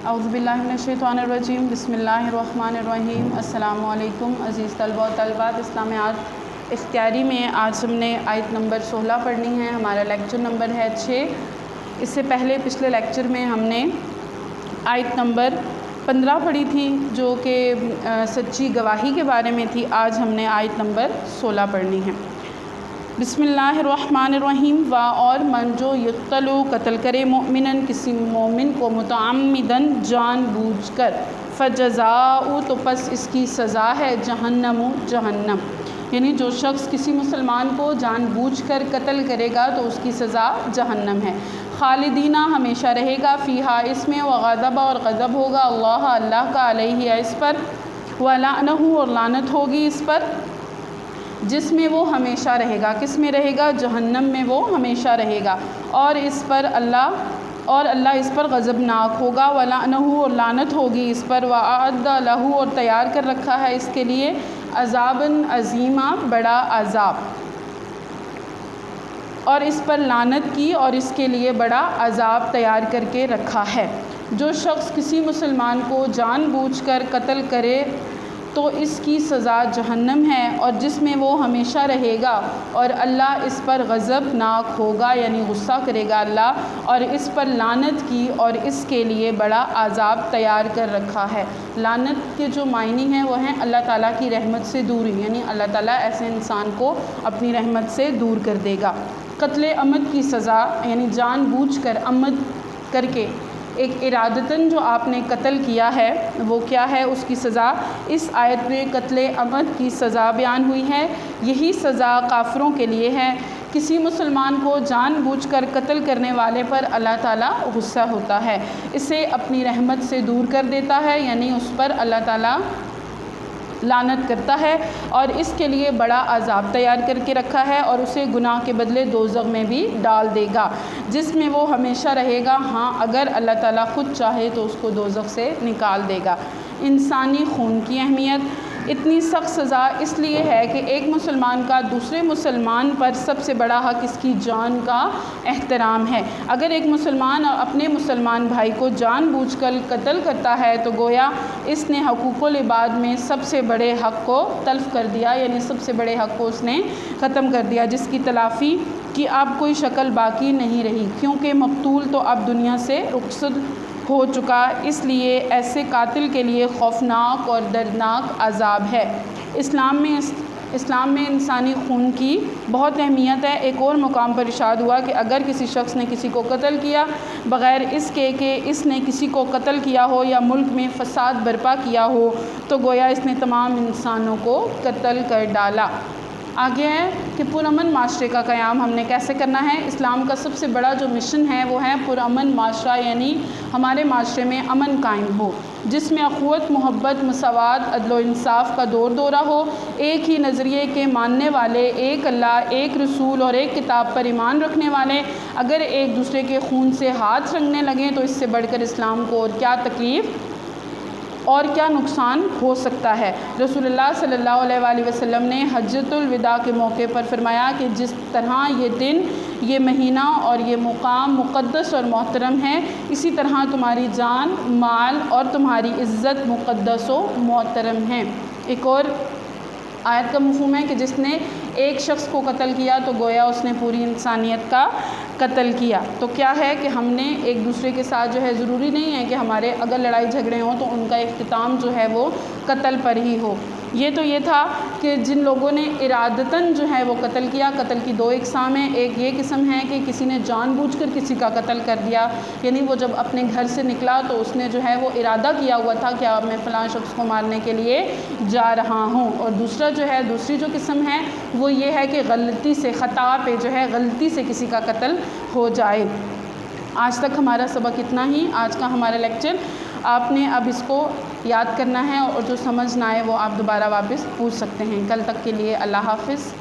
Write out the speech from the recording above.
اعوذ باللہ من الشیطان الرجیم، بسم اللہ الرحمن الرحیم۔ السلام علیکم عزیز طلبہ و طالبات اسلامیات اختیاری میں آج ہم نے آیت نمبر 16 پڑھنی ہے۔ ہمارا لیکچر نمبر ہے 6۔ اس سے پہلے پچھلے لیکچر میں ہم نے آیت نمبر 15 پڑھی تھی جو کہ سچی گواہی کے بارے میں تھی۔ آج ہم نے آیت نمبر 16 پڑھنی ہے۔ بسم اللہ الرحمن الرحیم۔ اور من جو یقتلو قتل کرے مومنن کسی مومن کو متعمدن جان بوجھ کر، فجزاؤ تو پس اس کی سزا ہے جہنم جہنم، یعنی جو شخص کسی مسلمان کو جان بوجھ کر قتل کرے گا تو اس کی سزا جہنم ہے۔ خالدینہ ہمیشہ رہے گا، فیہا اس میں، وغضب اور غضب ہوگا اللہ کا علیہ اس پر، ولعنہ اور لعنت ہوگی اس پر، جس میں وہ ہمیشہ رہے گا۔ کس میں رہے گا؟ جہنم میں وہ ہمیشہ رہے گا، اور اللہ اس پر غضبناک ہوگا، ولعنہ اور لعنت ہوگی اس پر، وأعد لہ اور تیار کر رکھا ہے اس کے لیے، عذابًا عظیما بڑا عذاب، اور اس پر لعنت کی اور اس کے لیے بڑا عذاب تیار کر کے رکھا ہے۔ جو شخص کسی مسلمان کو جان بوجھ کر قتل کرے تو اس کی سزا جہنم ہے، اور جس میں وہ ہمیشہ رہے گا، اور اللہ اس پر غضبناک ہوگا، یعنی غصہ کرے گا اللہ، اور اس پر لعنت کی اور اس کے لیے بڑا عذاب تیار کر رکھا ہے۔ لعنت کے جو معنی ہیں وہ ہیں اللہ تعالیٰ کی رحمت سے دوری، یعنی اللہ تعالیٰ ایسے انسان کو اپنی رحمت سے دور کر دے گا۔ قتل عمد کی سزا، یعنی جان بوجھ کر عمد کر کے ایک ارادتاً جو آپ نے قتل کیا ہے وہ کیا ہے اس کی سزا۔ اس آیت میں قتل عمد کی سزا بیان ہوئی ہے۔ یہی سزا کافروں کے لیے ہے۔ کسی مسلمان کو جان بوجھ کر قتل کرنے والے پر اللہ تعالیٰ غصہ ہوتا ہے، اسے اپنی رحمت سے دور کر دیتا ہے، یعنی اس پر اللہ تعالیٰ لعنت کرتا ہے اور اس کے لیے بڑا عذاب تیار کر کے رکھا ہے، اور اسے گناہ کے بدلے دوزخ میں بھی ڈال دے گا، جس میں وہ ہمیشہ رہے گا۔ ہاں، اگر اللہ تعالیٰ خود چاہے تو اس کو دوزخ سے نکال دے گا۔ انسانی خون کی اہمیت۔ اتنی سخت سزا اس لیے ہے کہ ایک مسلمان کا دوسرے مسلمان پر سب سے بڑا حق اس کی جان کا احترام ہے۔ اگر ایک مسلمان اپنے مسلمان بھائی کو جان بوجھ کر قتل کرتا ہے تو گویا اس نے حقوق العباد میں سب سے بڑے حق کو تلف کر دیا، یعنی سب سے بڑے حق کو اس نے ختم کر دیا، جس کی تلافی کی اب کوئی شکل باقی نہیں رہی، کیونکہ مقتول تو اب دنیا سے رخصت ہو چکا۔ اس لیے ایسے قاتل کے لیے خوفناک اور دردناک عذاب ہے۔ اسلام میں انسانی خون کی بہت اہمیت ہے۔ ایک اور مقام پر ارشاد ہوا کہ اگر کسی شخص نے کسی کو قتل کیا بغیر اس کے کہ اس نے کسی کو قتل کیا ہو یا ملک میں فساد برپا کیا ہو تو گویا اس نے تمام انسانوں کو قتل کر ڈالا۔ آگے ہے کہ پرامن معاشرے کا قیام ہم نے کیسے کرنا ہے۔ اسلام کا سب سے بڑا جو مشن ہے وہ ہے پرامن معاشرہ، یعنی ہمارے معاشرے میں امن قائم ہو، جس میں اخوت، محبت، مساوات، عدل و انصاف کا دور دورہ ہو، ایک ہی نظریے کے ماننے والے، ایک اللہ، ایک رسول اور ایک کتاب پر ایمان رکھنے والے اگر ایک دوسرے کے خون سے ہاتھ رنگنے لگیں تو اس سے بڑھ کر اسلام کو اور کیا تکلیف اور کیا نقصان ہو سکتا ہے۔ رسول اللہ صلی اللہ علیہ وآلہ وسلم نے حجۃ الوداع کے موقع پر فرمایا کہ جس طرح یہ دن، یہ مہینہ اور یہ مقام مقدس اور محترم ہے، اسی طرح تمہاری جان، مال اور تمہاری عزت مقدس و محترم ہیں۔ ایک اور آیت کا مفہوم ہے کہ جس نے ایک شخص کو قتل کیا تو گویا اس نے پوری انسانیت کا قتل کیا۔ تو کیا ہے کہ ہم نے ایک دوسرے کے ساتھ جو ہے، ضروری نہیں ہے کہ ہمارے اگر لڑائی جھگڑے ہوں تو ان کا اختتام جو ہے وہ قتل پر ہی ہو۔ یہ تھا کہ جن لوگوں نے ارادتاً جو ہے وہ قتل کیا۔ قتل کی دو اقسام ہیں۔ ایک یہ قسم ہے کہ کسی نے جان بوجھ کر کسی کا قتل کر دیا، یعنی وہ جب اپنے گھر سے نکلا تو اس نے جو ہے وہ ارادہ کیا ہوا تھا کہ اب میں فلاں شخص کو مارنے کے لیے جا رہا ہوں۔ اور دوسری جو قسم ہے وہ یہ ہے کہ غلطی سے، خطا پہ جو ہے غلطی سے کسی کا قتل ہو جائے۔ آج تک ہمارا سبق اتنا ہی، آج کا ہمارا لیکچر۔ آپ نے اب اس کو یاد کرنا ہے، اور جو سمجھ نہ آئے وہ آپ دوبارہ واپس پوچھ سکتے ہیں۔ کل تک کے لیے اللہ حافظ۔